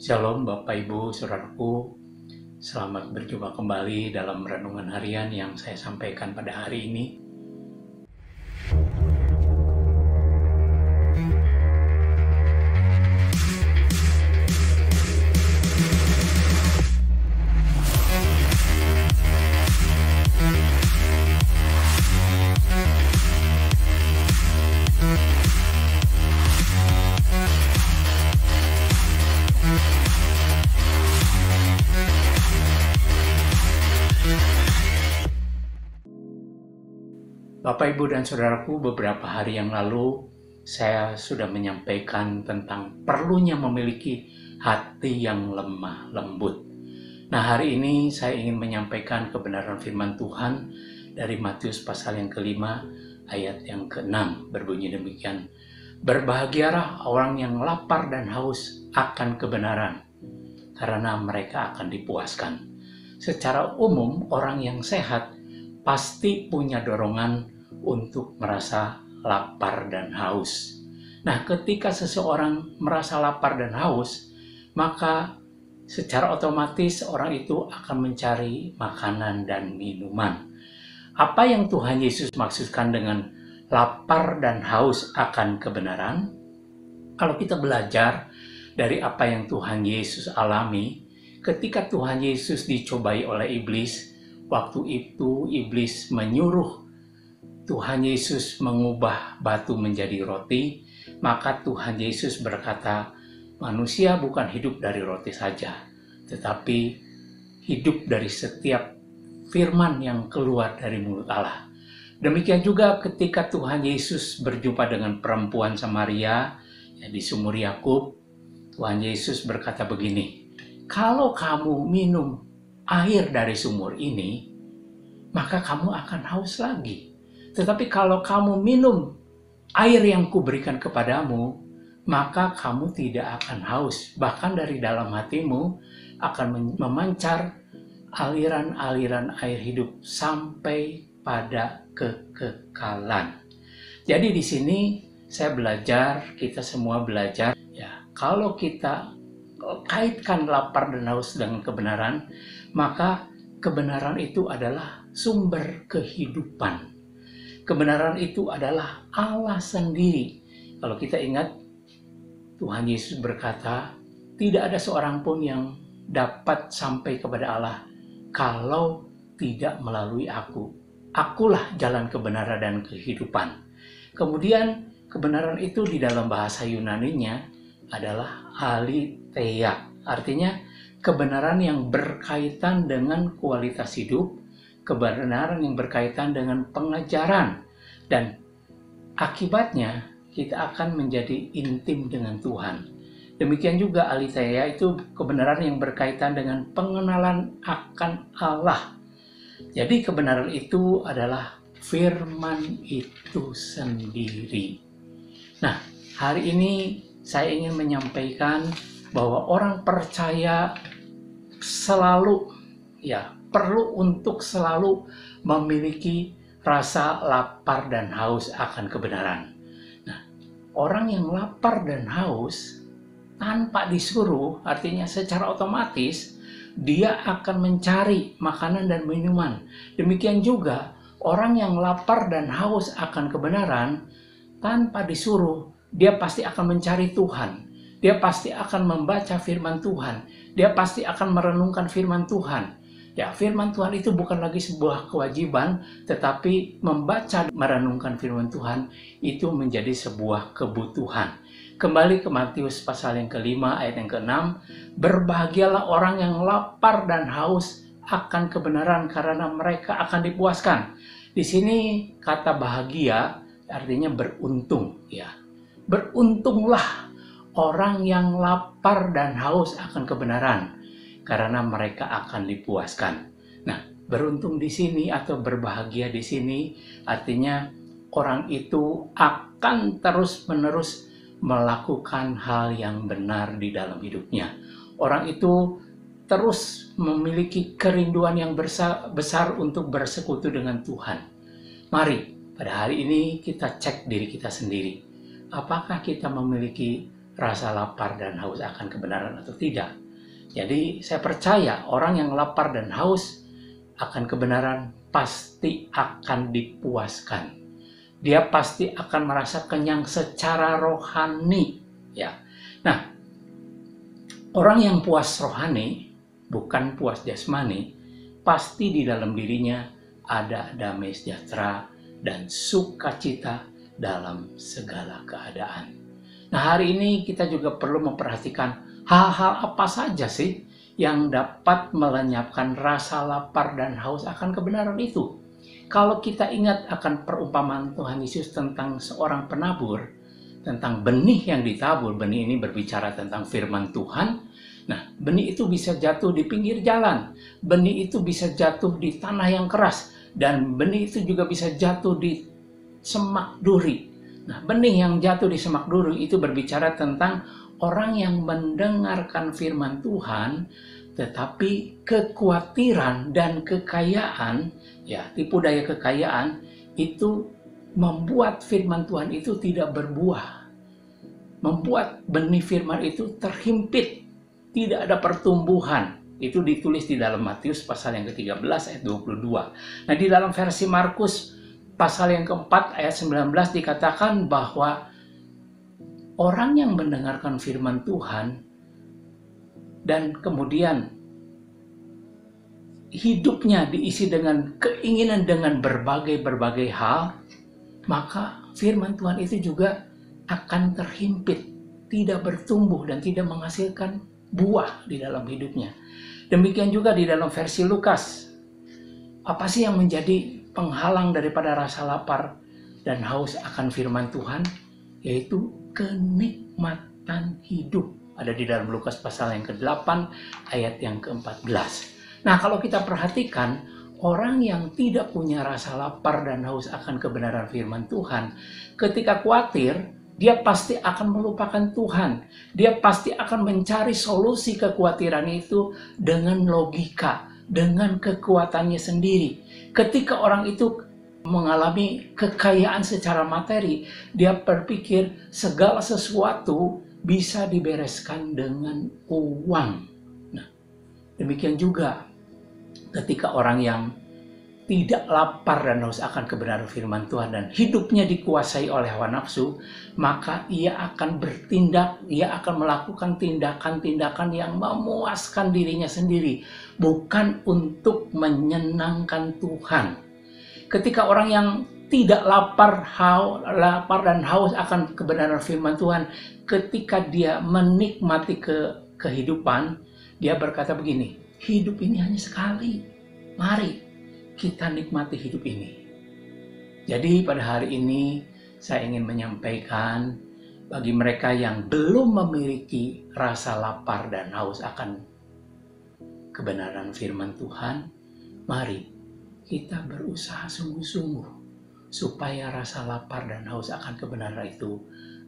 Shalom Bapak Ibu Saudaraku, selamat berjumpa kembali dalam renungan harian yang saya sampaikan pada hari ini. Bapak, Ibu, dan Saudaraku, beberapa hari yang lalu saya sudah menyampaikan tentang perlunya memiliki hati yang lemah lembut. Nah, hari ini saya ingin menyampaikan kebenaran firman Tuhan dari Matius pasal yang kelima ayat yang ke-6, berbunyi demikian. Berbahagialah orang yang lapar dan haus akan kebenaran, karena mereka akan dipuaskan. Secara umum, orang yang sehat pasti punya dorongan untuk merasa lapar dan haus. Nah, ketika seseorang merasa lapar dan haus, maka secara otomatis orang itu akan mencari makanan dan minuman. Apa yang Tuhan Yesus maksudkan dengan lapar dan haus akan kebenaran? Kalau kita belajar dari apa yang Tuhan Yesus alami, ketika Tuhan Yesus dicobai oleh iblis, waktu itu iblis menyuruh Tuhan Yesus mengubah batu menjadi roti, maka Tuhan Yesus berkata, manusia bukan hidup dari roti saja, tetapi hidup dari setiap firman yang keluar dari mulut Allah. Demikian juga ketika Tuhan Yesus berjumpa dengan perempuan Samaria di sumur Yakub, Tuhan Yesus berkata begini, kalau kamu minum air dari sumur ini, maka kamu akan haus lagi. Tetapi kalau kamu minum air yang kuberikan kepadamu, maka kamu tidak akan haus. Bahkan dari dalam hatimu akan memancar aliran-aliran air hidup sampai pada kekekalan. Jadi di sini saya belajar, kita semua belajar, ya, kalau kita kaitkan lapar dan haus dengan kebenaran, maka kebenaran itu adalah sumber kehidupan. Kebenaran itu adalah Allah sendiri. Kalau kita ingat, Tuhan Yesus berkata, tidak ada seorang pun yang dapat sampai kepada Allah kalau tidak melalui aku. Akulah jalan kebenaran dan kehidupan. Kemudian kebenaran itu di dalam bahasa Yunaninya adalah aletheia. Artinya kebenaran yang berkaitan dengan kualitas hidup, kebenaran yang berkaitan dengan pengajaran, dan akibatnya kita akan menjadi intim dengan Tuhan. Demikian juga aletheia itu kebenaran yang berkaitan dengan pengenalan akan Allah. Jadi kebenaran itu adalah firman itu sendiri. Nah, hari ini saya ingin menyampaikan bahwa orang percaya selalu perlu untuk selalu memiliki rasa lapar dan haus akan kebenaran. Nah, orang yang lapar dan haus tanpa disuruh, artinya secara otomatis dia akan mencari makanan dan minuman. Demikian juga orang yang lapar dan haus akan kebenaran tanpa disuruh, dia pasti akan mencari Tuhan. Dia pasti akan membaca firman Tuhan. Dia pasti akan merenungkan firman Tuhan. Ya, firman Tuhan itu bukan lagi sebuah kewajiban, tetapi membaca, merenungkan firman Tuhan itu menjadi sebuah kebutuhan. Kembali ke Matius pasal yang kelima ayat yang ke-6, berbahagialah orang yang lapar dan haus akan kebenaran, karena mereka akan dipuaskan. Di sini kata bahagia artinya beruntung, ya. Beruntunglah orang yang lapar dan haus akan kebenaran, karena mereka akan dipuaskan. Nah, beruntung di sini atau berbahagia di sini artinya orang itu akan terus-menerus melakukan hal yang benar di dalam hidupnya. Orang itu terus memiliki kerinduan yang besar untuk bersekutu dengan Tuhan. Mari, pada hari ini kita cek diri kita sendiri. Apakah kita memiliki rasa lapar dan haus akan kebenaran atau tidak. Jadi saya percaya orang yang lapar dan haus akan kebenaran pasti akan dipuaskan. Dia pasti akan merasa kenyang secara rohani, ya. Nah, orang yang puas rohani, bukan puas jasmani, pasti di dalam dirinya ada damai sejahtera dan sukacita dalam segala keadaan. Nah, hari ini kita juga perlu memperhatikan hal-hal apa saja sih yang dapat melenyapkan rasa lapar dan haus akan kebenaran itu. Kalau kita ingat akan perumpamaan Tuhan Yesus tentang seorang penabur, tentang benih yang ditabur, benih ini berbicara tentang firman Tuhan. Nah, benih itu bisa jatuh di pinggir jalan, benih itu bisa jatuh di tanah yang keras, dan benih itu juga bisa jatuh di semak duri. Nah, benih yang jatuh di semak duri itu berbicara tentang orang yang mendengarkan firman Tuhan, tetapi kekhawatiran dan kekayaan, ya, tipu daya kekayaan itu membuat firman Tuhan itu tidak berbuah. Membuat benih firman itu terhimpit, tidak ada pertumbuhan. Itu ditulis di dalam Matius pasal yang ke-13 ayat 22. Nah, di dalam versi Markus pasal yang keempat ayat 19 dikatakan bahwa orang yang mendengarkan firman Tuhan dan kemudian hidupnya diisi dengan keinginan dengan berbagai hal, maka firman Tuhan itu juga akan terhimpit, tidak bertumbuh dan tidak menghasilkan buah di dalam hidupnya. Demikian juga di dalam versi Lukas. Apa sih yang menjadi penghalang daripada rasa lapar dan haus akan firman Tuhan? Yaitu kenikmatan hidup. Ada di dalam Lukas pasal yang ke-8 ayat yang ke-14. Nah, kalau kita perhatikan, orang yang tidak punya rasa lapar dan haus akan kebenaran firman Tuhan, ketika khawatir, dia pasti akan melupakan Tuhan. Dia pasti akan mencari solusi kekhawatiran itu dengan logika, dengan kekuatannya sendiri. Ketika orang itu mengalami kekayaan secara materi, dia berpikir segala sesuatu bisa dibereskan dengan uang. Nah, demikian juga ketika orang yang tidak lapar dan haus akan kebenaran firman Tuhan dan hidupnya dikuasai oleh hawa nafsu, maka ia akan bertindak, ia akan melakukan tindakan-tindakan yang memuaskan dirinya sendiri, bukan untuk menyenangkan Tuhan. Ketika orang yang tidak lapar dan haus akan kebenaran firman Tuhan, ketika dia menikmati kehidupan, dia berkata begini, hidup ini hanya sekali, mari kita nikmati hidup ini. Jadi pada hari ini saya ingin menyampaikan bagi mereka yang belum memiliki rasa lapar dan haus akan kebenaran firman Tuhan, mari kita berusaha sungguh-sungguh supaya rasa lapar dan haus akan kebenaran itu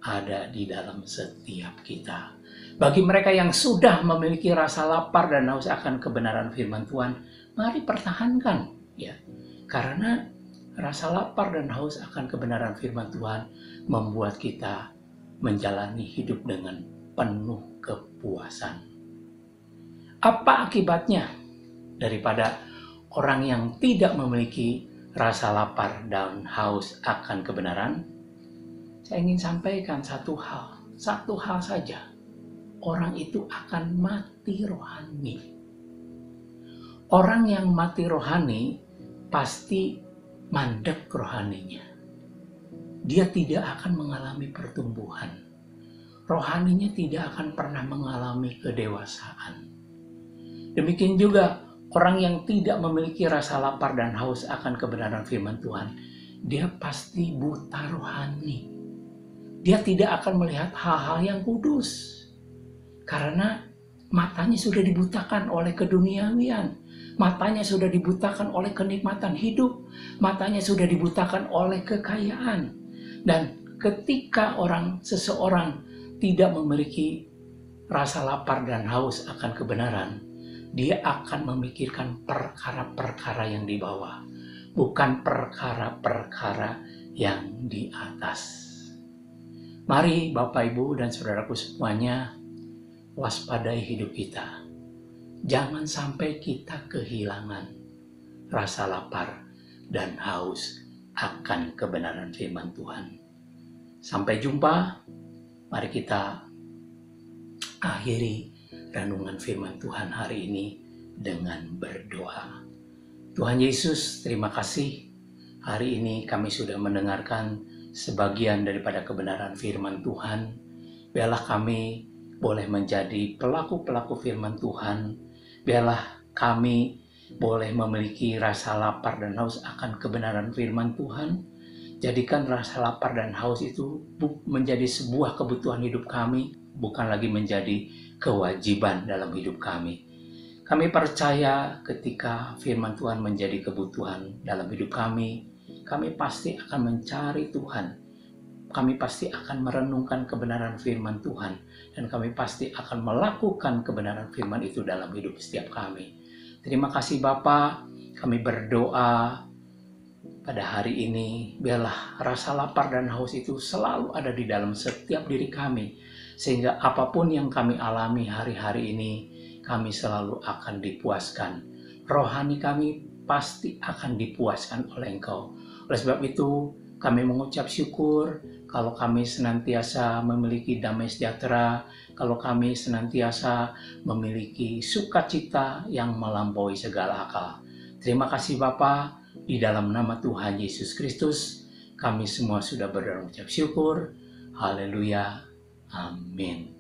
ada di dalam setiap kita. Bagi mereka yang sudah memiliki rasa lapar dan haus akan kebenaran firman Tuhan, mari pertahankan, ya. Karena rasa lapar dan haus akan kebenaran firman Tuhan membuat kita menjalani hidup dengan penuh kepuasan. Apa akibatnya daripada orang yang tidak memiliki rasa lapar dan haus akan kebenaran? Saya ingin sampaikan satu hal saja. Orang itu akan mati rohani. Orang yang mati rohani pasti mandek rohaninya. Dia tidak akan mengalami pertumbuhan. Rohaninya tidak akan pernah mengalami kedewasaan. Demikian juga orang yang tidak memiliki rasa lapar dan haus akan kebenaran firman Tuhan, dia pasti buta rohani. Dia tidak akan melihat hal-hal yang kudus. Karena matanya sudah dibutakan oleh keduniawian. Matanya sudah dibutakan oleh kenikmatan hidup. Matanya sudah dibutakan oleh kekayaan. Dan ketika seseorang tidak memiliki rasa lapar dan haus akan kebenaran, dia akan memikirkan perkara-perkara yang di bawah, bukan perkara-perkara yang di atas. Mari Bapak, Ibu, dan saudaraku semuanya, waspadai hidup kita. Jangan sampai kita kehilangan rasa lapar dan haus akan kebenaran firman Tuhan. Sampai jumpa, mari kita akhiri renungan firman Tuhan hari ini dengan berdoa. Tuhan Yesus, terima kasih. Hari ini kami sudah mendengarkan sebagian daripada kebenaran firman Tuhan. Biarlah kami boleh menjadi pelaku-pelaku firman Tuhan. Biarlah kami boleh memiliki rasa lapar dan haus akan kebenaran firman Tuhan. Jadikan rasa lapar dan haus itu menjadi sebuah kebutuhan hidup kami, bukan lagi menjadi kewajiban dalam hidup kami. Kami percaya ketika firman Tuhan menjadi kebutuhan dalam hidup kami pasti akan mencari Tuhan. Kami pasti akan merenungkan kebenaran firman Tuhan. Dan kami pasti akan melakukan kebenaran firman itu dalam hidup setiap kami. Terima kasih Bapa, kami berdoa pada hari ini, biarlah rasa lapar dan haus itu selalu ada di dalam setiap diri kami. Sehingga apapun yang kami alami hari-hari ini, kami selalu akan dipuaskan. Rohani kami pasti akan dipuaskan oleh Engkau. Oleh sebab itu, kami mengucap syukur kalau kami senantiasa memiliki damai sejahtera, kalau kami senantiasa memiliki sukacita yang melampaui segala akal. Terima kasih Bapa. Di dalam nama Tuhan Yesus Kristus, kami semua sudah berdoa mengucap syukur. Haleluya. Amin.